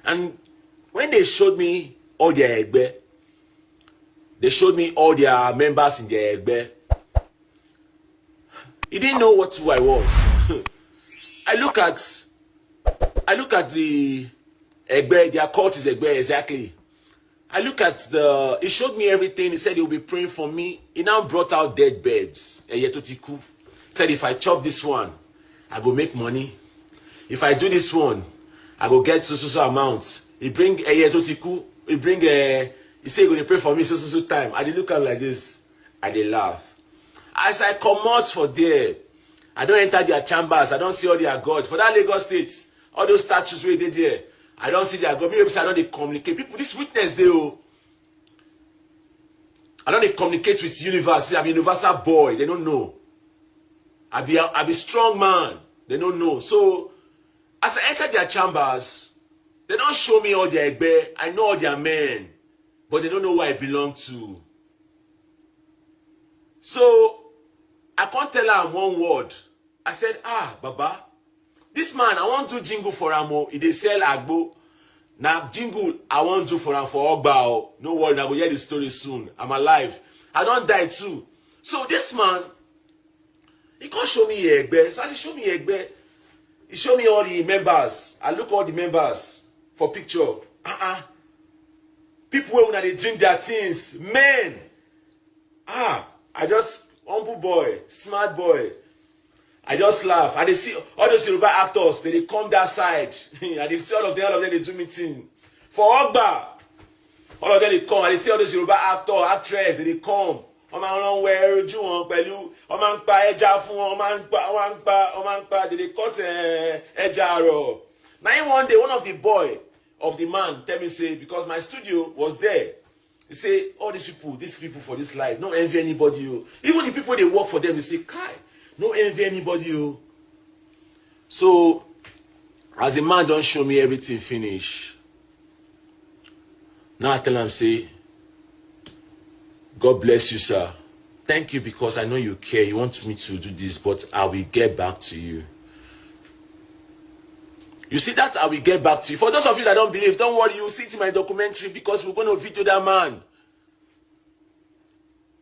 And when they showed me all their egbe, they showed me all their members in their egbe, he didn't know who I was. I look at the egbe, their cult is egbe, exactly. I look at he showed me everything. He said he will be praying for me. He now brought out dead beds. Said if I chop this one, I go make money. If I do this one, I go get so amounts. He bring Eyetotiku. He say he gonna pray for me so time. I did look at him like this. I did laugh. As I come out for there, I don't enter their chambers. I don't see all their God. For that Lagos State, all those statues where they there, I don't see their God. Maybe I don't communicate. People, this witness, I don't communicate with universe. I'm a universal boy. They don't know. I be strong man. They don't know. So, as I enter their chambers, they don't show me all their egbe. I know all their men. But they don't know who I belong to. So, I can't tell her one word. I said, Baba, this man, I want to jingle for him. He dey sell agbo. Now, jingle, I want to for him for Ogba. No worry, I will hear the story soon. I'm alive. I don't die too. So, this man, he can't show me egbe. So, I said, show me egbe. He showed me all the members. I look all the members for picture. People when they drink their things. Men. I just, humble boy, smart boy. I just laugh. And they see all those Yoruba actors, they come that side. And they see all of them, they do meeting. For Ogba, all of them they come. And they see all those Yoruba actors, actresses, they come. They cut Ejaro. Now one day, one of the boy of the man tell me, say, because my studio was there. He say, all these people for this life, no envy anybody. Even the people they work for them, they say, Kai, no envy anybody. So, as a man don't show me everything finish. Now I tell him, say, God bless you, sir. Thank you because I know you care. You want me to do this, but I will get back to you. You see that I will get back to you. For those of you that don't believe, don't worry, you'll see it in my documentary because we're going to video that man.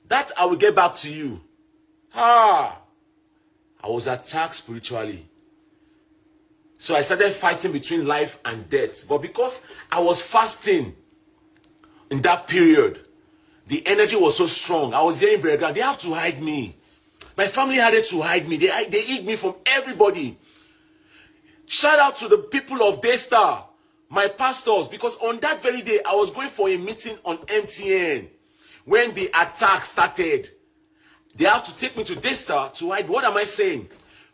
That I will get back to you. I was attacked spiritually. So I started fighting between life and death. But because I was fasting in that period, the energy was so strong. I was hearing Bergan, they have to hide me. My family had to hide me. They hid me from everybody. Shout out to the people of Daystar, my pastors, because on that very day, I was going for a meeting on MTN. When the attack started, they have to take me to Daystar to hide. What am I saying?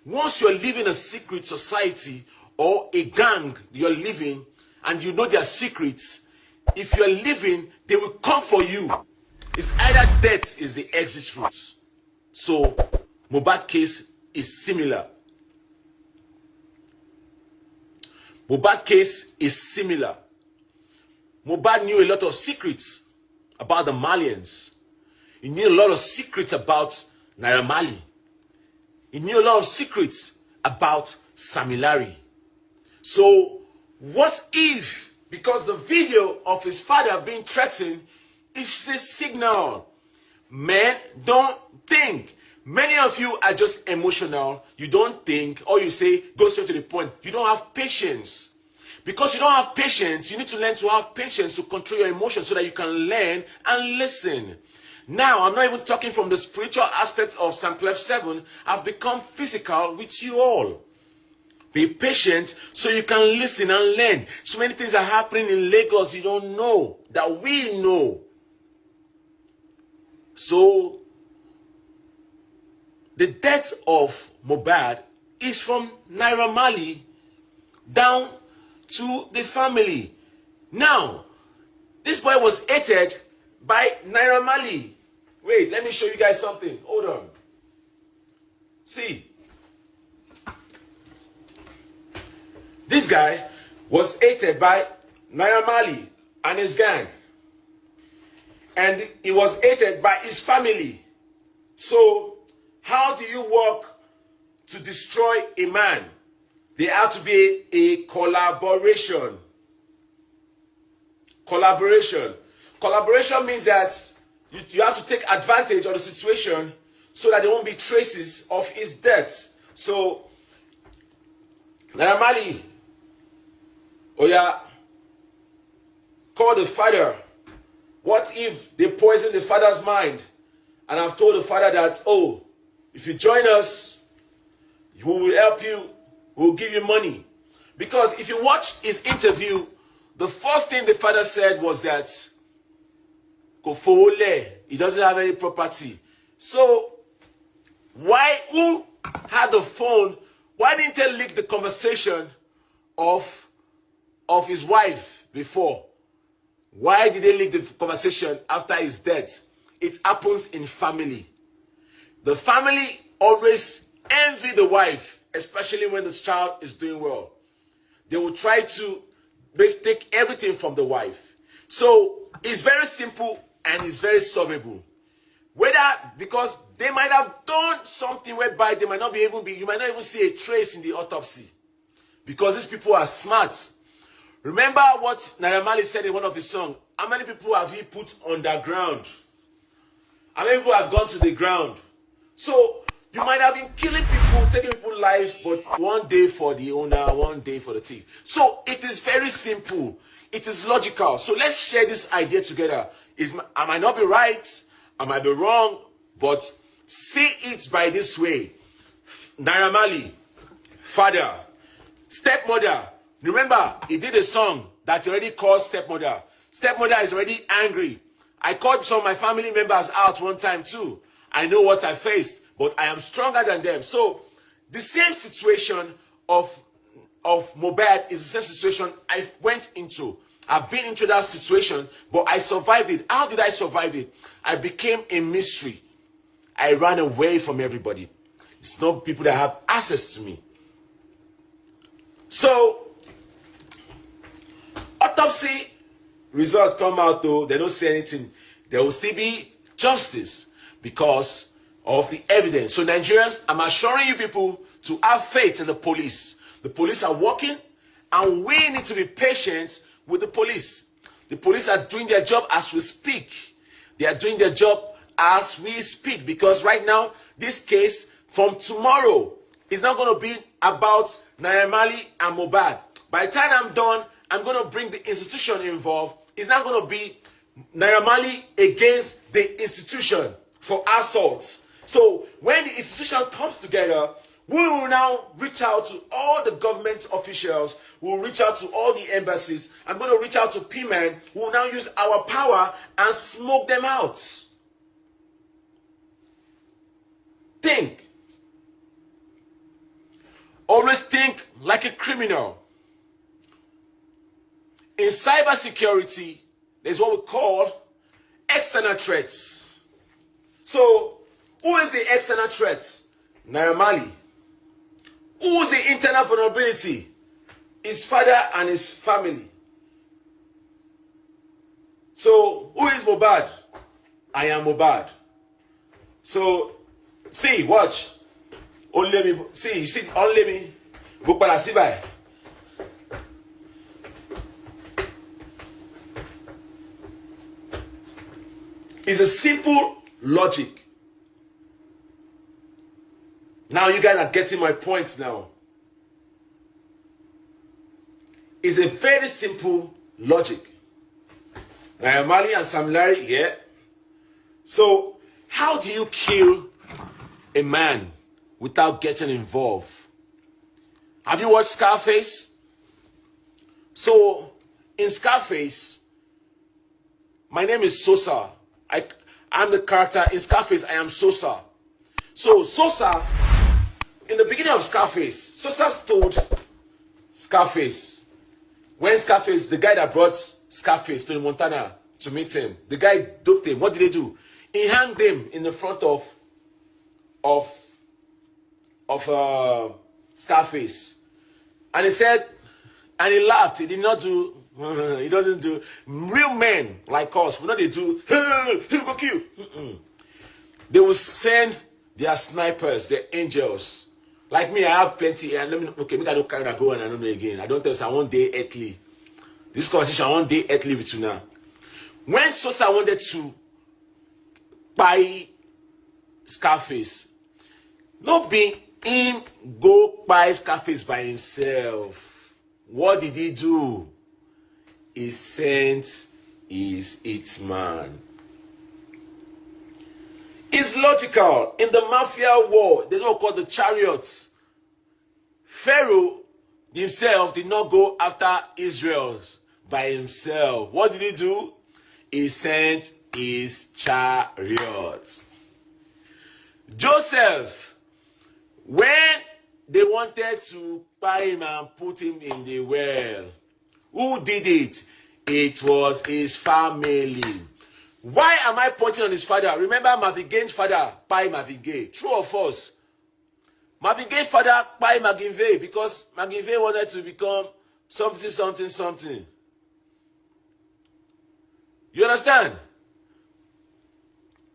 Once you're living a secret society or a gang you're living and you know their secrets, if you're living, they will come for you. It's either death is the exit route. So, Mohbad case is similar. Mohbad case is similar. Mohbad knew a lot of secrets about the Malians. He knew a lot of secrets about Naira Marley. He knew a lot of secrets about Samilari. So, what if, because the video of his father being threatened is a signal? Men, don't think. Many of you are just emotional. You don't think, or you say, go straight to the point. You don't have patience. Because you don't have patience, you need to learn to have patience to control your emotions so that you can learn and listen. Now, I'm not even talking from the spiritual aspects of Samclef 7. I've become physical with you all. Be patient so you can listen and learn. So many things are happening in Lagos you don't know, that we know. So, the death of Mohbad is from Naira Marley down to the family. Now, this boy was hated by Naira Marley. Wait, let me show you guys something. Hold on. See. This guy was hated by Naira Marley and his gang. And he was hated by his family. So, how do you work to destroy a man? There has to be a collaboration. Collaboration. Collaboration means that you have to take advantage of the situation so that there won't be traces of his death. So, Naira Marley, oh yeah, call the father. What if they poison the father's mind? And I've told the father that, oh, if you join us, we will help you, we will give you money. Because if you watch his interview, the first thing the father said was that he doesn't have any property. So, who had the phone? Why didn't he leak the conversation of his wife before? Why did they leak the conversation after his death? It happens in family. The family always envy the wife, especially when the child is doing well. They will try to take everything from the wife. So it's very simple and it's very solvable. Because they might have done something whereby they might not be able to you might not even see a trace in the autopsy. Because these people are smart. Remember what Naira Marley said in one of his songs. How many people have he put underground? How many people have gone to the ground? So you might have been killing people, taking people's lives, but one day for the owner, one day for the thief. So it is very simple. It is logical. So let's share this idea together. I might not be right, I might be wrong, but see it by this way. Naira Marley, father, stepmother. Remember, he did a song that he already called Stepmother. Stepmother is already angry. I called some of my family members out one time too. I know what I faced, but I am stronger than them. So, the same situation of Mohbad is the same situation I went into. I've been into that situation, but I survived it. How did I survive it? I became a mystery. I ran away from everybody. It's not people that have access to me. So, autopsy result come out though, they don't say anything. There will still be justice because of the evidence. So Nigerians, I'm assuring you people to have faith in the police. The police are working and we need to be patient with the police. The police are doing their job as we speak. They are doing their job as we speak because right now, this case from tomorrow is not going to be about Naira Marley and Mohbad. By the time I'm done, I'm going to bring the institution involved. It's not going to be Naira Marley against the institution for assaults. So when the institution comes together, we will now reach out to all the government officials. We will reach out to all the embassies. I'm going to reach out to P-Men. We will now use our power and smoke them out. Think. Always think like a criminal. In cybersecurity, there's what we call external threats. So, who is the external threat? Naira Marley. Who is the internal vulnerability? His father and his family. So, who is Mohbad? I am Mohbad. So, see, watch. Only me. See, you see, only me. It's a simple logic. Now you guys are getting my point now. It's a very simple logic. Naira Marley and Sam Larry, yeah. So, how do you kill a man without getting involved? Have you watched Scarface? So, in Scarface, my name is Sosa. I'm the character in Scarface. I am Sosa. So, Sosa, in the beginning of Scarface, Sosa told Scarface, when Scarface, the guy that brought Scarface to Montana to meet him, the guy duped him. What did they do? He hanged him in the front of Scarface. And he said, and he laughed. He did not do, he doesn't do, real men like us, we know they do, he will go kill. They will send their snipers, their angels. Like me, I have plenty, and let me, okay, maybe I don't carry that go and I don't know again. I don't tell you, I one day earthly. This conversation one day earthly with you now. When Sosa wanted to buy Scarface, not be him go buy Scarface by himself. What did he do? He sent his hitman. It's logical. In the mafia war, there's what called the chariots. Pharaoh himself did not go after Israel by himself. What did he do? He sent his chariots. Joseph, when they wanted to buy him and put him in the well, who did it? It was his family. Why am I pointing on his father? Remember Marvin Gaye's father, Pai Marvin Gaye. True or false? Marvin Gaye's father, Pai Marvin Gaye, because Marvin Gaye wanted to become something. You understand?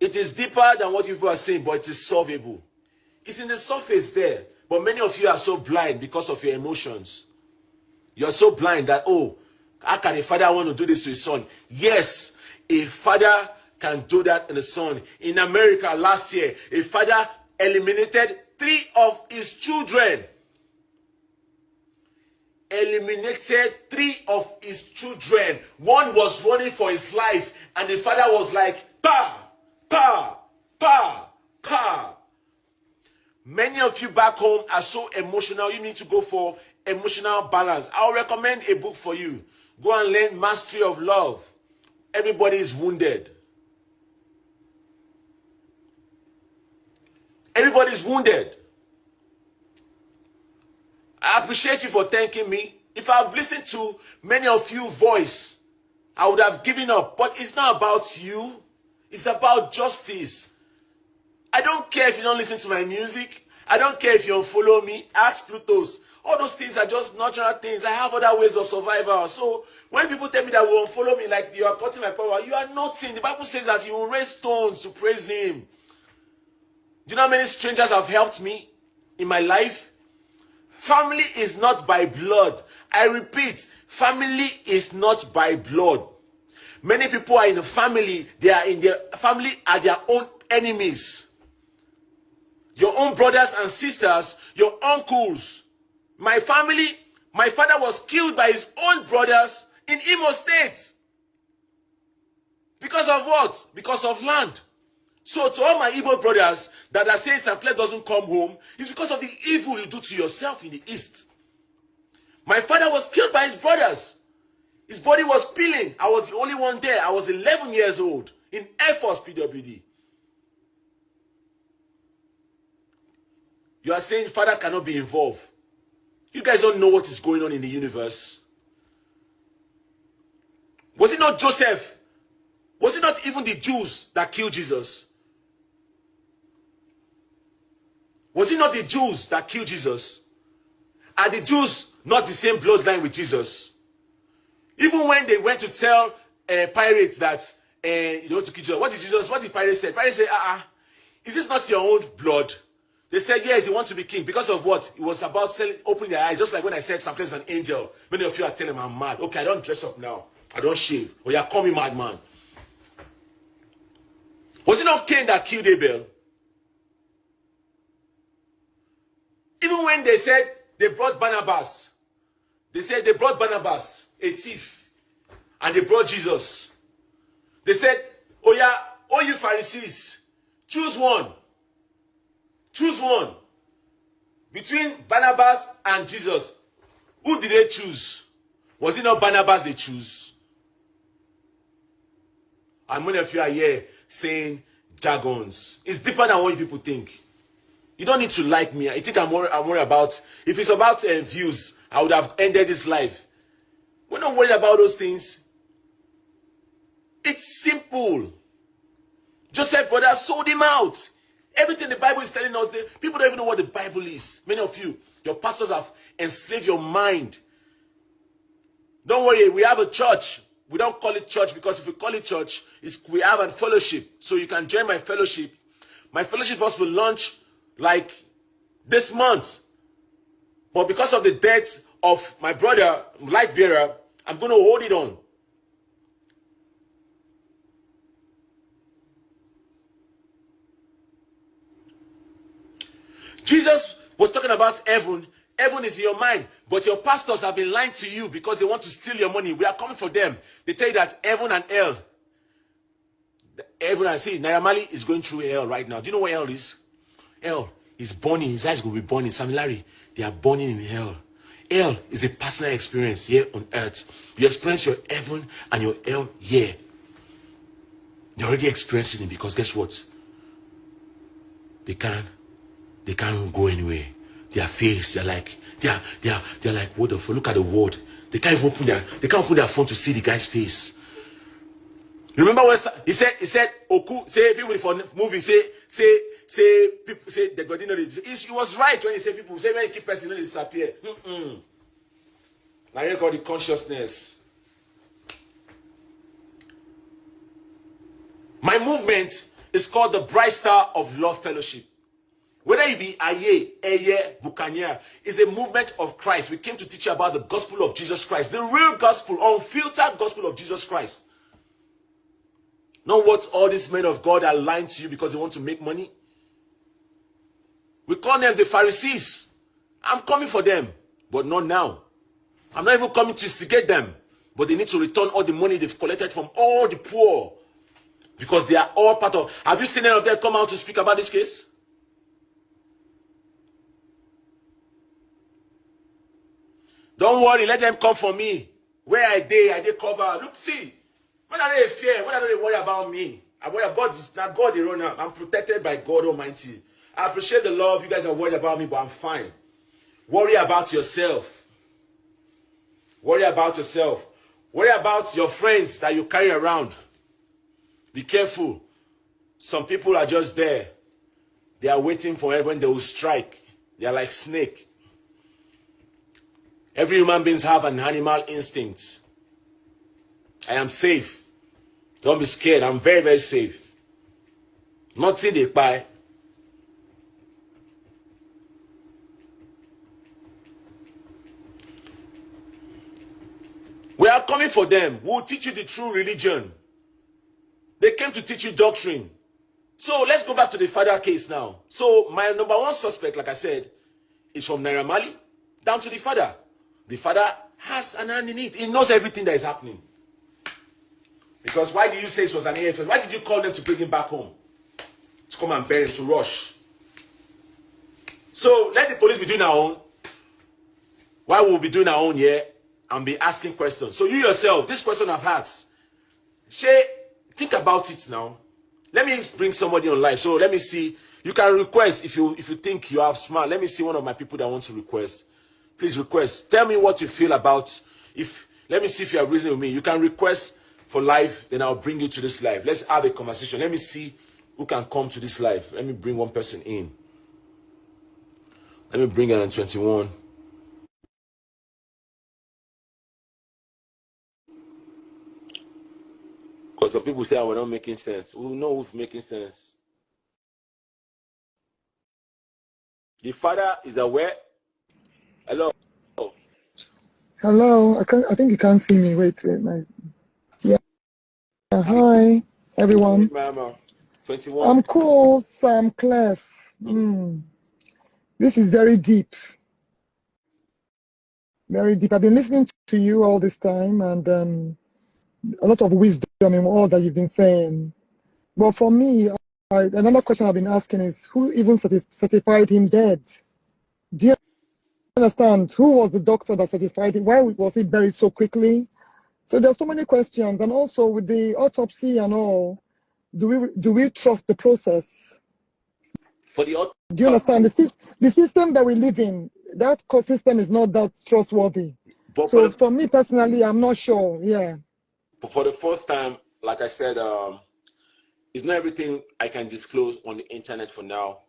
It is deeper than what people are saying, but it is solvable. It's in the surface there. But many of you are so blind because of your emotions. You are so blind that, oh, how can a father want to do this to his son? Yes, a father can do that in the son. In America last year, a father eliminated 3 of his children. Eliminated 3 of his children. One was running for his life, and the father was like, pa, pa, pa, pa. Many of you back home are so emotional. You need to go for emotional balance. I'll recommend a book for you. Go and learn Mastery of Love. Everybody is wounded. Everybody is wounded. I appreciate you for thanking me. If I've listened to many of you voice, I would have given up. But it's not about you. It's about justice. I don't care if you don't listen to my music. I don't care if you don't follow me. Ask Plutos. All those things are just natural things. I have other ways of survival. So when people tell me that will unfollow me like you are cutting my power, you are nothing. The Bible says that you will raise stones to praise him. Do you know how many strangers have helped me in my life? Family is not by blood. I repeat, family is not by blood. Many people are in a family. They are in their family are their own enemies. Your own brothers and sisters, your uncles. My family, my father was killed by his own brothers in Imo State. Because of what? Because of land. So to all my Igbo brothers that are saying Samclef doesn't come home, it's because of the evil you do to yourself in the East. My father was killed by his brothers. His body was peeling. I was the only one there. I was 11 years old in Air Force PWD. You are saying father cannot be involved. You guys don't know what is going on in the universe. Was it not Joseph? Was it not even the Jews that killed Jesus? Was it not the Jews that killed Jesus? Are the Jews not the same bloodline with Jesus? Even when they went to tell pirates that you want to kill Jesus, what did pirates say? Pirates say, is this not your own blood? They said, yes, he wants to be king. Because of what? It was about opening their eyes. Just like when I said Samclef is an angel. Many of you are telling me I'm mad. Okay, I don't dress up now. I don't shave. Or you call me madman. Was it not Cain that killed Abel? Even when they said they brought Barnabas. They said they brought Barnabas, a thief. And they brought Jesus. They said, oh yeah, all you Pharisees, choose one. Choose one. Between Barnabas and Jesus, who did they choose? Was it not Barnabas they choose? And many of you are here saying jargons. It's deeper than what you people think. You don't need to like me. I think I'm worried about, if it's about views, I would have ended this life. We're not worried about those things. It's simple. Joseph brother sold him out. Everything the Bible is telling us, people don't even know what the Bible is. Many of you, your pastors have enslaved your mind. Don't worry, we have a church. We don't call it church because if we call it church, we have a fellowship. So you can join my fellowship. My fellowship was to launch like this month. But because of the death of my brother, light bearer, I'm going to hold it on. Jesus was talking about heaven. Heaven is in your mind, but your pastors have been lying to you because they want to steal your money. We are coming for them. They tell you that heaven and hell. Heaven and see, Naira Marley is going through hell right now. Do you know what hell is? Hell is burning. His eyes will be burning. Sam Larry, they are burning in hell. Hell is a personal experience here on earth. You experience your heaven and your hell here. You're already experiencing it because guess what? They can't go anywhere. Their face, they're like what the fuck? Look at the world. They can't even open their phone to see the guy's face. Remember when he said Oku, say people for movie say people say the God know he was right when he said people say when you keep person they disappear. Now you got the consciousness. My movement is called the Bright Star of Love Fellowship. Whether you be Aye, Eye, Bukanya, is a movement of Christ. We came to teach you about the gospel of Jesus Christ, the real gospel, unfiltered gospel of Jesus Christ. Not what all these men of God are lying to you because they want to make money. We call them the Pharisees. I'm coming for them, but not now. I'm not even coming to instigate them, but they need to return all the money they've collected from all the poor because they are all part of. Have you seen any of them come out to speak about this case? Don't worry, let them come for me. Where I did cover. Look, see. When I don't fear, when I don't worry about me. I worry about God. Not God, they run out. I'm protected by God Almighty. I appreciate the love. You guys are worried about me, but I'm fine. Worry about yourself. Worry about yourself. Worry about your friends that you carry around. Be careful. Some people are just there. They are waiting for when they will strike. They are like snake. Every human being have an animal instinct. I am safe. Don't be scared. I'm very, very safe. Nothing they buy. We are coming for them. We'll teach you the true religion. They came to teach you doctrine. So let's go back to the father case now. So my number one suspect, like I said, is from Naira Marley down to the father. The father has an hand in it. He knows everything that is happening. Because why did you say it was an AFL? Why did you call them to bring him back home? To come and bury him, to rush. So let the police be doing our own. Why we'll be doing our own here and be asking questions. So you yourself, this question I've asked, Shay, think about it now. Let me bring somebody on live. So let me see. You can request if you think you have smart. Let me see one of my people that wants to request. Please request. Tell me what you feel about. Let me see if you are reasoning with me. You can request for live, then I'll bring you to this live. Let's have a conversation. Let me see who can come to this live. Let me bring one person in. Let me bring in 21. Because some people say we're not making sense. We know who's making sense. The father is aware. Hello. Hello. I think you can't see me. Wait. Yeah. Hi, everyone. 21. I'm called Samclef. This is very deep. Very deep. I've been listening to you all this time, and a lot of wisdom in all that you've been saying. But for me, another question I've been asking is, who even certified him dead? Do you understand? Who was the doctor that certified him? Why was he buried so quickly? So there's so many questions. And also with the autopsy and all, do we trust the process? For the do you understand? The system that we live in, that system is not that trustworthy. But so for me personally, I'm not sure. Yeah. For the first time, like I said, it's not everything I can disclose on the internet for now.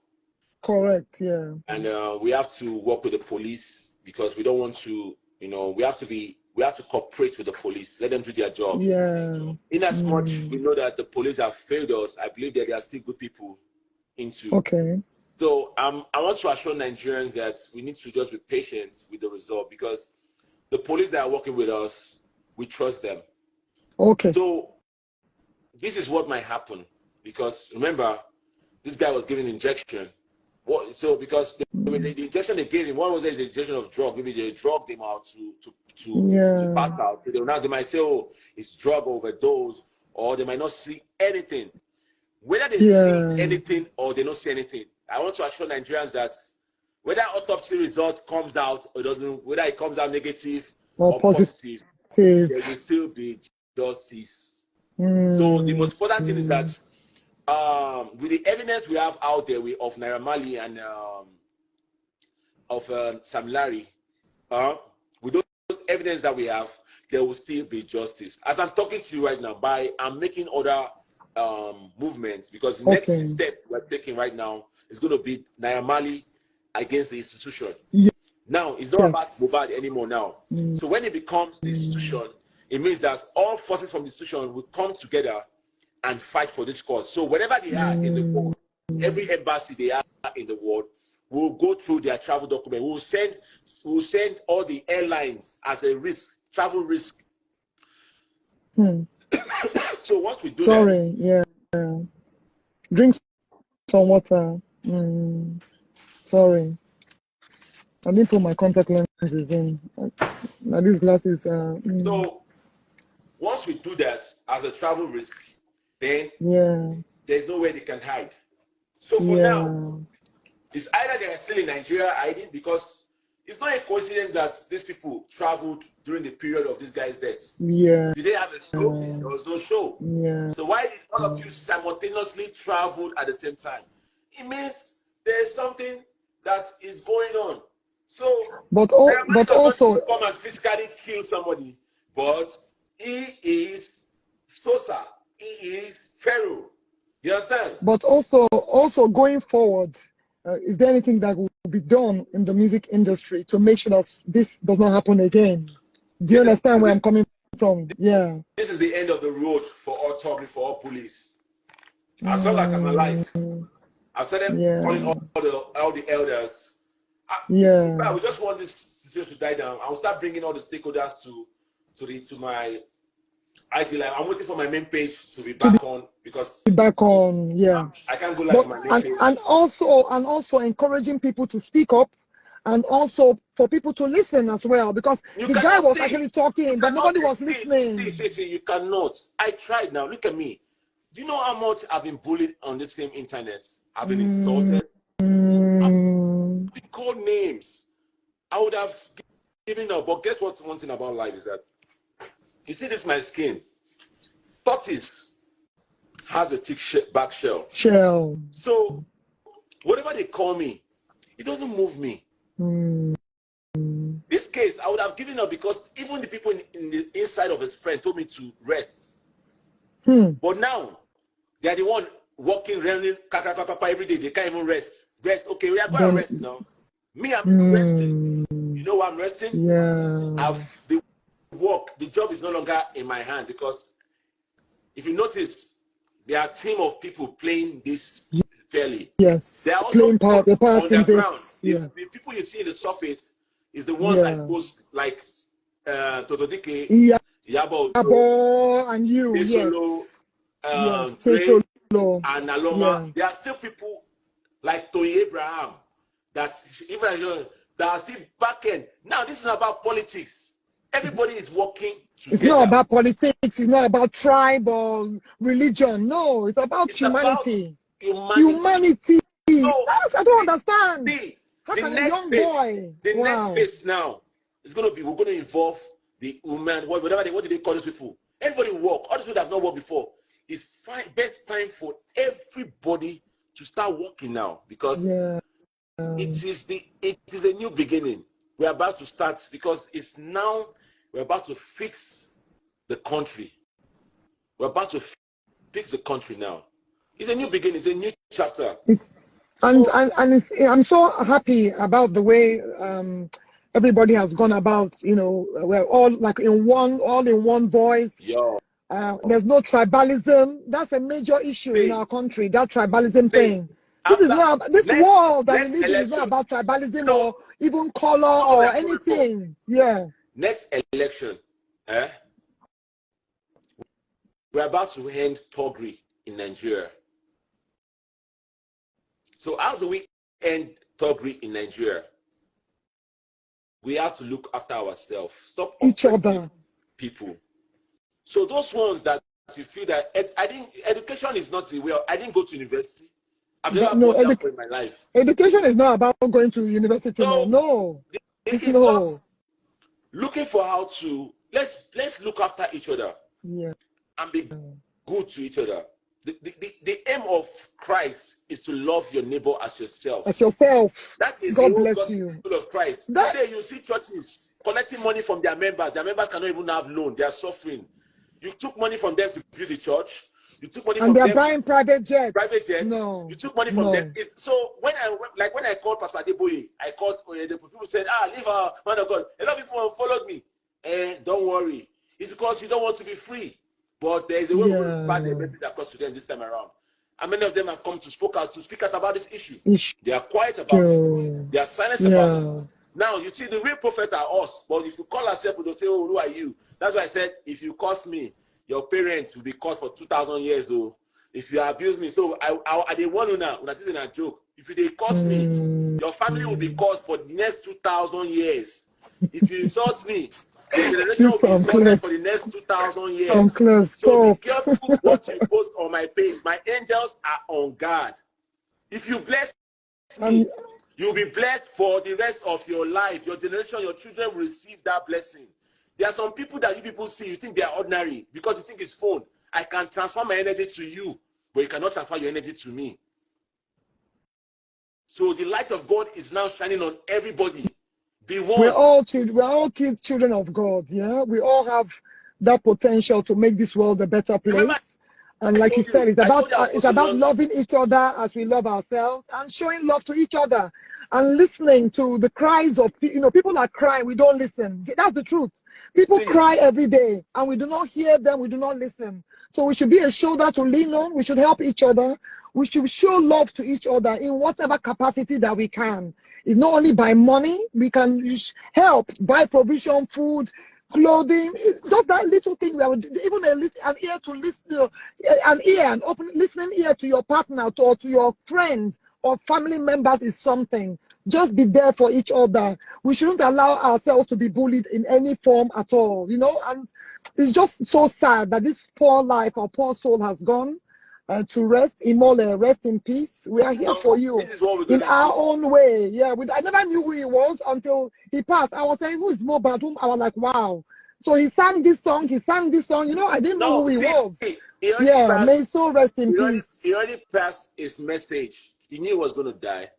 Correct. Yeah. And we have to work with the police because we don't want to, we have to cooperate with the police, let them do their job. Yeah. In as much we know that the police have failed us, I believe that they are still good people into. Okay. So I want to assure Nigerians that we need to just be patient with the result because the police that are working with us, we trust them. Okay. So this is what might happen, because remember, this guy was given injection. What? So because the injection they gave him, one was the injection of drug. Maybe they drugged him out to pass out. So now they might say, oh, it's drug overdose, or they might not see anything. Whether they see anything or they don't see anything, I want to assure Nigerians that whether autopsy result comes out or doesn't, whether it comes out negative or positive, there will still be justice. So the most important thing is that with the evidence we have out there of Naira Marley and of Sam Larry, with those evidence that we have, there will still be justice. As I'm talking to you right now, I'm making other movements, because the next step we're taking right now is going to be Naira Marley against the institution. Now, it's not about Mohbad anymore now. So when it becomes the institution, it means that all forces from the institution will come together and fight for this cause. So wherever they are in the world, every embassy they are in the world, will go through their travel document. We'll send all the airlines as a risk, travel risk. So once we do that, drink some water. Sorry, I didn't put my contact lenses in. Now these glasses. So once we do that as a travel risk, then there's no way they can hide. So for now, it's either they're still in Nigeria hiding, because it's not a coincidence that these people traveled during the period of this guy's death. Did they have a show? There was no show. So why did all of you simultaneously travel at the same time? It means there's something that is going on. So, but also come and physically kill somebody, but he is Sosa. He is Pharaoh. You understand? But also going forward, is there anything that will be done in the music industry to make sure that this does not happen again? Do you understand where I'm coming from? Yeah. This is the end of the road for all talking, for all police. As long as I'm alive, I've started calling all the elders. We just want this situation to die down. I'll start bringing all the stakeholders to my IG live. I'm waiting for my main page to be back on, because I can't go live on my main page. And also encouraging people to speak up, and also for people to listen as well, because the guy was actually talking, but nobody was listening. See, you cannot. I tried now. Look at me. Do you know how much I've been bullied on the same internet? I've been insulted. I've been called names. I would have given up. But guess what? One thing about life is that, you see this, my skin. Tortoise has a thick back shell. So whatever they call me, it doesn't move me. This case, I would have given up, because even the people in the inside of his friend told me to rest. But now, they are the one walking, running, every day. They can't even rest. Okay, we are going to rest now. Me, I'm resting. You know why I'm resting? The job is no longer in my hand, because if you notice, there are a team of people playing this fairly. They are also playing part on the in ground. this. The people you see in the surface is the ones that post, like Totodike, Yabo, and you, Dre, and Aloma. There are still people like Toye Abraham that are still back end. Now this is about politics. Everybody is working together. It's not about politics. It's not about tribe or religion. No, it's about humanity. Humanity. So, I don't understand. How can a young boy? The next phase now is going to be, we're going to involve the women, what do they call these people? Everybody work. All these people that have not worked before. It's best time for everybody to start working now, because it is a new beginning. We're about to start, because it's now we're about to fix the country. We're about to fix the country now. It's a new beginning. It's a new chapter. I'm so happy about the way everybody has gone about. We're all like in one voice. There's no tribalism. That's a major issue in our country. That tribalism thing. This world that we live in is not about tribalism or even color or anything. Next election, we're about to end thuggery in Nigeria. So how do we end thuggery in Nigeria? We have to look after ourselves. Stop Each oppressing other. people. So those ones that you feel that education is not the way. I didn't go to university. I've never No, bought that for in my life. education is not about going to university. So No. it's No. just looking for how to let's look after each other. Yeah. And be good to each other. The aim of Christ is to love your neighbor as yourself. As yourself. That is God the whole bless gospel you. of Christ. Today you see churches collecting money from their members. Their members cannot even have loan. They are suffering. You took money from them to build the church. You took money from them. And they're buying private jets. Private jets. No. You took money from them. So when I called Pastor Adeboye, I called the people said, leave our man of God. A lot of people followed me. Don't worry. It's because you don't want to be free. But there is a way we're going to pass the message across to them this time around. And many of them have come to speak out about this issue. They are quiet about it. They are silent about it. Now, you see, the real prophet are us. But if you call ourselves, they'll say, who are you? That's why I said, if you curse me, your parents will be cursed for 2,000 years, though. If you abuse me, so I didn't want to now. That isn't a joke. If they curse me, your family will be cursed for the next 2,000 years. If you insult me, the generation will be insulted for the next 2,000 years. Samclef, so be careful what you post on my page. My angels are on guard. If you bless me, you'll be blessed for the rest of your life. Your generation, your children will receive that blessing. There are some people that you people see, you think they are ordinary because you think it's phone. I can transfer my energy to you, but you cannot transfer your energy to me. So the light of God is now shining on everybody. Be one. We're all kids, children of God. Yeah, we all have that potential to make this world a better place. Remember, and like you said, it's about loving each other as we love ourselves and showing love to each other and listening to the cries of people are crying. We don't listen. That's the truth. People cry every day and we do not hear them. We do not listen. So we should be a shoulder to lean on. We should help each other. We should show love to each other in whatever capacity that we can. It's not only by money. We can help buy provision, food, clothing. Just that little thing. Even an ear to listen, an open listening ear to your partner or to your friends or family members is something. Just be there for each other. We shouldn't allow ourselves to be bullied in any form at all, and it's just so sad that this poor life or poor soul has gone to rest. Imole, rest in peace. We are here for you in our own way. Yeah, I never knew who he was until he passed. I was saying, who is Mohbad? I was like, wow. So he sang this song, I didn't know who he was. May his soul rest in peace. He already passed his message. He knew he was going to die.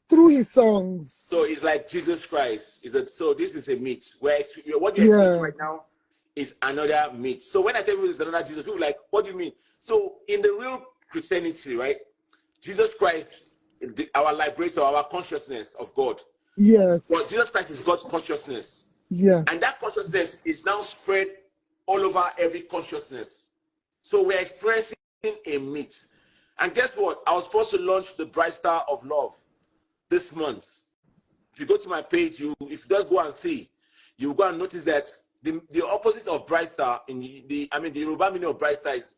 Through his songs. So it's like Jesus Christ. So this is a myth. What you're experiencing right now is another myth. So when I tell you it's another Jesus, people are like, what do you mean? So in the real Christianity, right? Jesus Christ, our liberator, our consciousness of God. Yes. But Jesus Christ is God's consciousness. Yeah. And that consciousness is now spread all over every consciousness. So we're experiencing a myth. And guess what? I was supposed to launch the Bright Star of Love this month. If you go to my page, if you just go and see, you go and notice that the opposite of Bright Star the Yoruba meaning of Bright Star is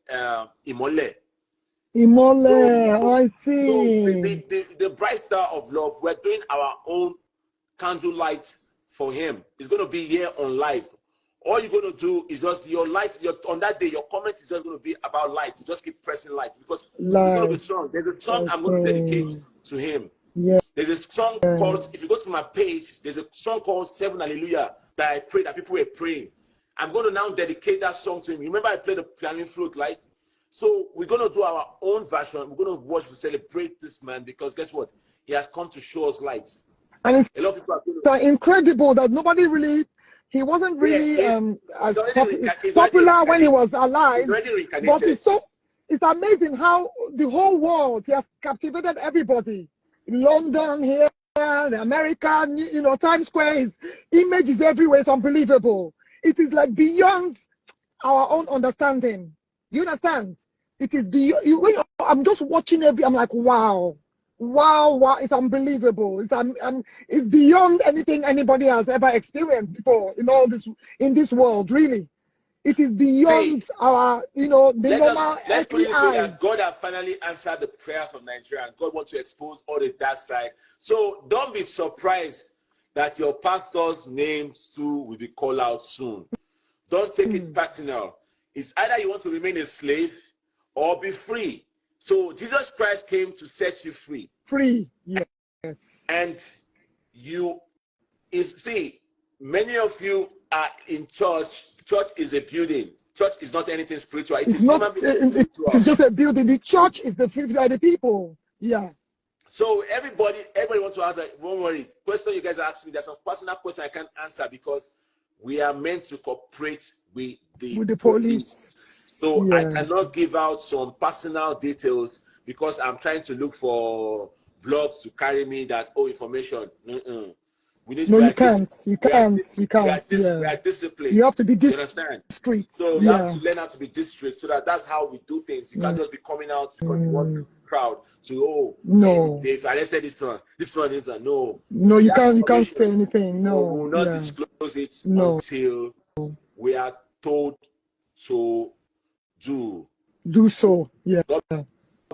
Imole. Imole, I see. So the Bright Star of Love, we're doing our own candlelight for him. It's going to be here on live. All you're going to do is just your light. On that day, your comment is just going to be about light. You just keep pressing light because it's going to be strong. There's a song I'm going to dedicate to him. Yeah. There's a song called, if you go to my page, there's a song called 7 Hallelujah that I pray that people were praying. I'm going to now dedicate that song to him. Remember I played the piano flute, like? So we're going to do our own version. We're going to watch to celebrate this man because guess what? He has come to show us light. And it's a lot of people are going to... incredible that nobody really, he wasn't really as popular when he was alive. But it's amazing how the whole world, he has captivated everybody. In London, here, America, Times Square, his image is everywhere. It's unbelievable. It is like beyond our own understanding. Do you understand? It is beyond. I'm just watching I'm like, wow. It's unbelievable. It's beyond anything anybody has ever experienced before in this world, really. It is See, beyond our, the normal let's put earthly it this way, eyes. that God has finally answered the prayers of Nigeria, and God wants to expose all the dark side. So don't be surprised that your pastor's name too will be called out soon. Don't take it personal. It's either you want to remain a slave or be free. So Jesus Christ came to set you free. Free, yes. And see, many of you are in church. Church is a building. Church is not anything spiritual. It's not, it's just a building. The church is the people. Yeah. So everybody wants to answer. Don't worry. Question you guys ask me, there's some personal question I can't answer because we are meant to cooperate with the police. So yeah. I cannot give out some personal details because I'm trying to look for blogs to carry me that information. We need you can't. You can't. We are disciplined. You have to be discreet. So you have to learn how to be discreet. So that's how we do things. You can't just be coming out because you want the crowd to they've arrested this one. No, you can't say anything. No, we will not disclose it until we are told to do so. Yeah. God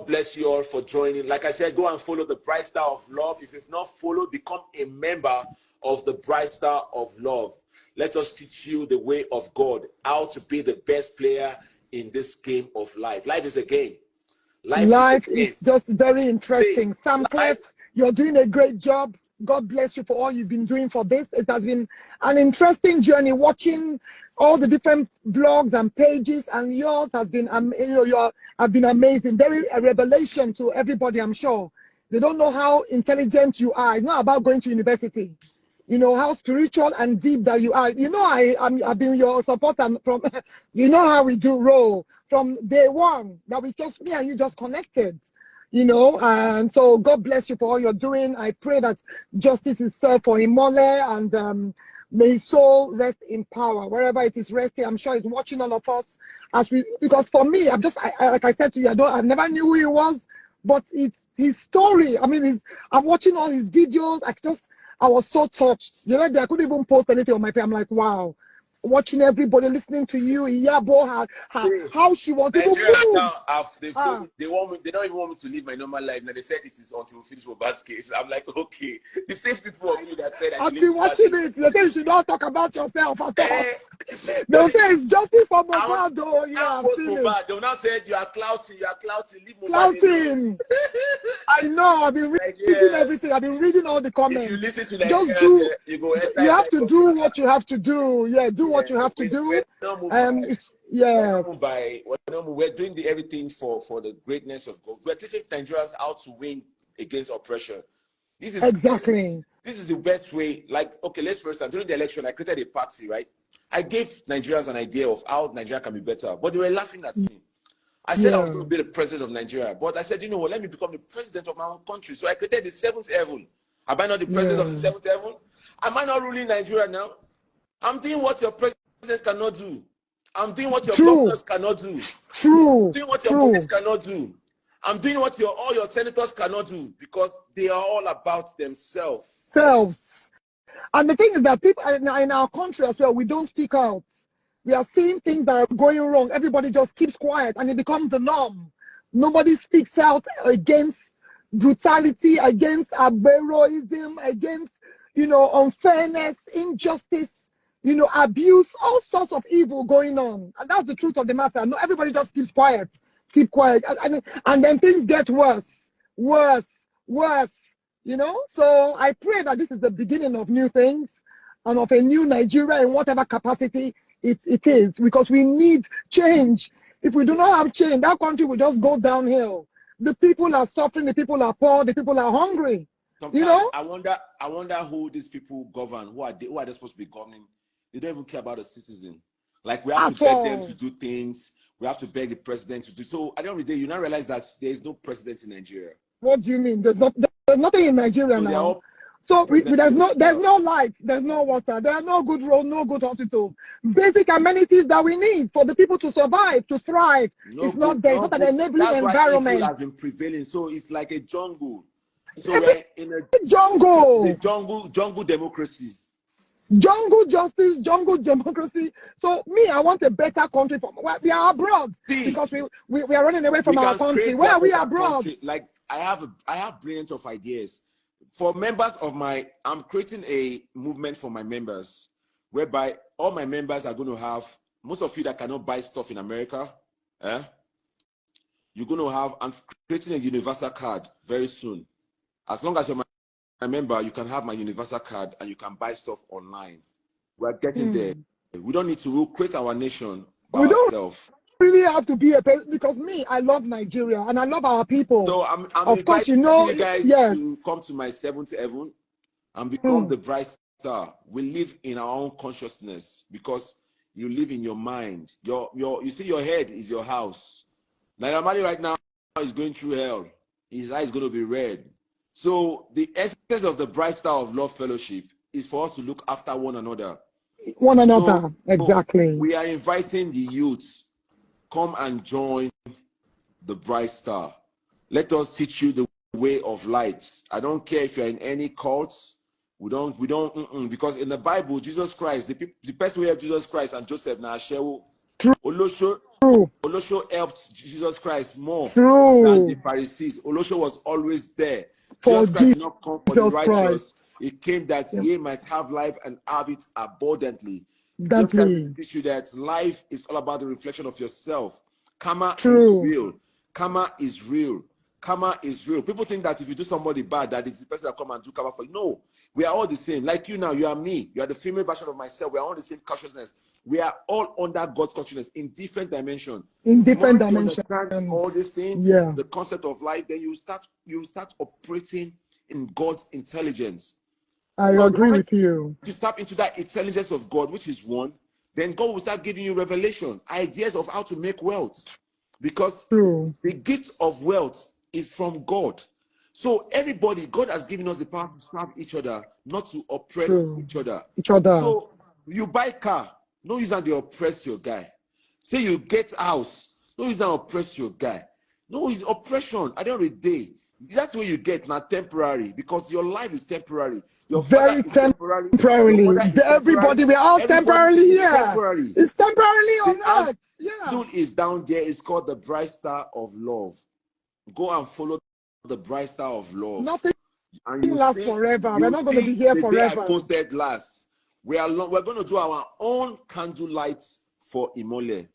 bless you all for joining. Like I said, go and follow the Bright Star of Love. If you've not followed, become a member of the Bright Star of Love. Let us teach you the way of God, how to be the best player in this game of life. Life is a game. Life is just very interesting. Samclef, you're doing a great job. God bless you for all you've been doing for this. It has been an interesting journey watching all the different blogs and pages, and yours has been, have been amazing. Very a revelation to everybody, I'm sure. They don't know how intelligent you are. It's not about going to university. You know how spiritual and deep that you are. You know, I've been your supporter from. You know how we do roll from day one. That me and you just connected. And so God bless you for all you're doing. I pray that justice is served for Imole, and may his soul rest in power wherever it is resting. I'm sure he's watching all of us because for me, like I said to you, I never knew who he was, but it's his story. I mean, I'm watching all his videos. I was so touched. I couldn't even post anything on my page. I'm like, wow. Watching everybody, listening to you, Iyabo, how she was even moved. They don't even want me to live my normal life. Now they said it is until we finish Mohbad's case. I'm like, okay. The same people of you that said I've been watching it. They say you should not talk about yourself at all. They'll say it's justice for Mohbad, though. Yeah, I've seen it. They'll not say you are clouting. Leave Mohbad. Clouting. I know. I've been reading everything. I've been reading all the comments. If you listen to you have to do what you have to do. Yeah, do what you have to do. We're doing everything for the greatness of God. We're teaching Nigerians how to win against oppression. This is the best way. Like, okay, let's first time during the election, I created a party, right? I gave Nigerians an idea of how Nigeria can be better, but they were laughing at me. I said I was going to be the president of Nigeria, but I said, you know what, let me become the president of my own country. So I created the seventh heaven. Am I not the president of the seventh heaven? Am I not ruling Nigeria now? I'm doing what your president cannot do. I'm doing what your governors cannot do. I'm doing what your police cannot do. I'm doing what all your senators cannot do because they are all about themselves. And the thing is that people in our country as well, we don't speak out. We are seeing things that are going wrong. Everybody just keeps quiet and it becomes the norm. Nobody speaks out against brutality, against heroism, against, unfairness, injustice, abuse, all sorts of evil going on. And that's the truth of the matter. No, everybody just keeps quiet. Keep quiet. And then things get worse. So I pray that this is the beginning of new things and of a new Nigeria in whatever capacity it is, because we need change. If we do not have change, that country will just go downhill. The people are suffering, the people are poor, the people are hungry. Sometimes I wonder who these people govern. Who are they supposed to be governing? They don't even care about the citizen. Like, we have to beg them to do things. We have to beg the president to do. So at the end of the day, you now realize that there is no president in Nigeria. What do you mean? There's nothing in Nigeria now. So there's no light, there's no water, there are no good roads, no good hospitals. Basic amenities that we need for the people to survive, to thrive. It's not there. It's not an enabling environment. That's why has been prevailing. So it's like a jungle. So we're in jungle democracy. jungle justice, jungle democracy. So me, I want a better country. We are abroad because we are running away from our country. Where are we abroad? Country. Like I have brilliant of ideas. For members of I'm creating a movement for my members, whereby all my members are going to have, most of you that cannot buy stuff in America, you're going to have, I'm creating a universal card very soon. As long as you're my member, you can have my universal card and you can buy stuff online. We're getting there. We don't need to create our nation by ourselves. Really have to be a person, because me, I love Nigeria and I love our people. So I'm of course, you know, you guys to come to my 7th heaven and become the bright star. We live in our own consciousness because you live in your mind. You see, your head is your house. Naira Marley right now is going through hell. His eye is going to be red. So the essence of the bright star of love fellowship is for us to look after one another. So, exactly. We are inviting the youth. Come and join the bright star. Let us teach you the way of light. I don't care if you're in any cults. We don't, because in the Bible, Jesus Christ, the person who helped Jesus Christ and Joseph Naashewo, Olosho helped Jesus Christ more than the Pharisees. Olosho was always there. Jesus Christ did not come for the righteous. It came that ye might have life and have it abundantly. Just to teach you that life is all about the reflection of yourself. Karma is real. Karma is real. Karma is real. People think that if you do somebody bad, that it's the person that come and do karma for you. No, we are all the same. Like you now, you are me. You are the female version of myself. We are all the same consciousness. We are all under God's consciousness in different dimensions. In different dimensions. All these things, the concept of life, then you start operating in God's intelligence. I agree with you. To tap into that intelligence of God, which is one, then God will start giving you revelation, ideas of how to make wealth. Because the gift of wealth is from God. So everybody, God has given us the power to serve each other, not to oppress each other. So you buy car, no use that they oppress your guy. Say you get house, no use that oppress your guy. No, it's oppression. At the end of the day, that's what you get, not temporary, because your life is temporary. Your very temporarily. Everybody, we're all temporarily here. Temporary. It's temporarily on earth. Dude is down there. It's called the bright star of love. Go and follow the bright star of love. Nothing lasts forever. We're not going to be here forever. The day I posted last, we're going to do our own candlelight for Imole,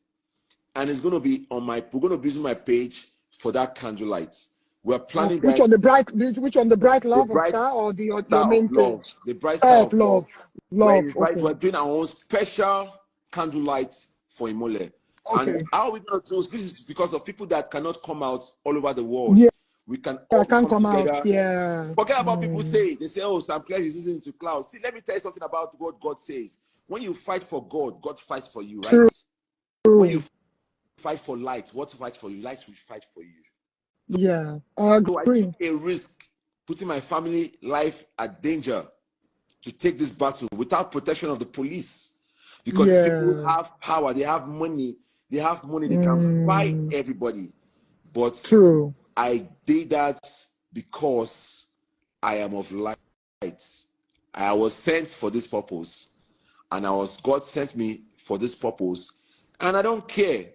and it's going to be on my. We're going to be using my page for that candlelight. We're planning which on the bright love star or your main page? The bright star of love. We're doing our own special candlelight for Imole. And how we going to do this is because of people that cannot come out all over the world. We can all come together. Forget about people say, they say, oh, Samclef is listening to cloud. See, let me tell you something about what God says. When you fight for God, God fights for you, right? When you fight for light, what fights for you? Light will fight for you. I So I took a risk, putting my family life at danger to take this battle without protection of the police. Because people have power, they have money, they can buy everybody. But I did that because I am of light. I was sent for this purpose. And God sent me for this purpose. And I don't care.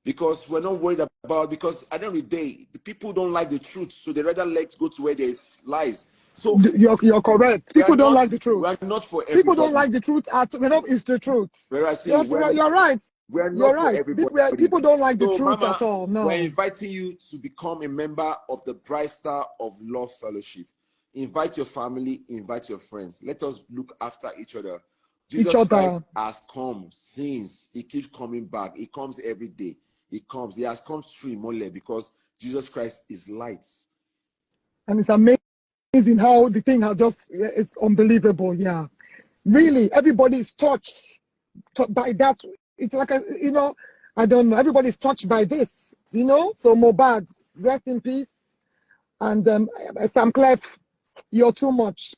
Because we're not worried about, because at the end of the day, the people don't like the truth, so they rather like to go to where there's lies. So you're correct. People don't like the truth. We're not for everybody. People don't like the truth. It's the truth. You're right. We're not for everybody. People don't like the truth at all. No. We're inviting you to become a member of the Bright Star of Love Fellowship. Invite your family, invite your friends. Let us look after each other. Jesus Christ has come since. He keeps coming back. He comes every day. He has come through Imole because Jesus Christ is light. And it's amazing how the thing has it's unbelievable. Really, everybody is touched by that. It's like, I don't know, everybody's touched by this, So Mohbad, rest in peace. And Samclef, you're too much.